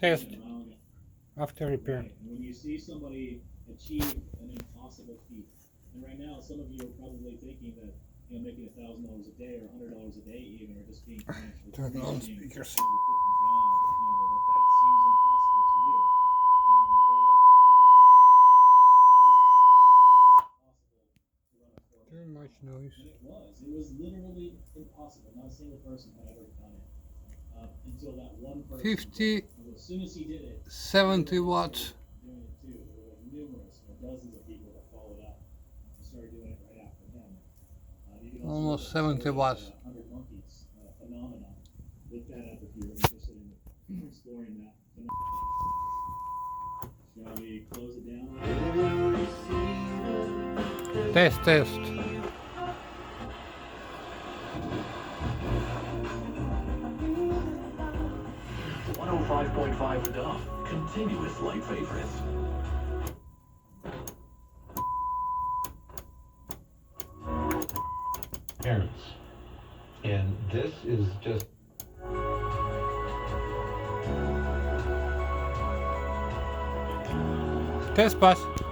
Test a mile an after repair. Right. And when you see somebody achieve an impossible feat, and right now some of you are probably thinking that making $1,000 a day or $100 a day even, or just being financially Turn free, on being speakers. able to quit your job, that seems impossible to you. Well, the answer would be that everybody thought it was impossible to run a Too corporate much noise. and it was literally impossible. Not a single person had ever done it until that one person. 50, As soon as he did it, 70 watts. doing it too. There were numerous, dozens of people that followed up and started doing it right after him. You can also Almost look at the 70 story watts. of, 100 Monkeys phenomenon. Look that up if you're interested in exploring that phenomenon. Shall we close it down? Test. 105.5 Duff, continuous light favorites. Marantz. And this is just Test pass.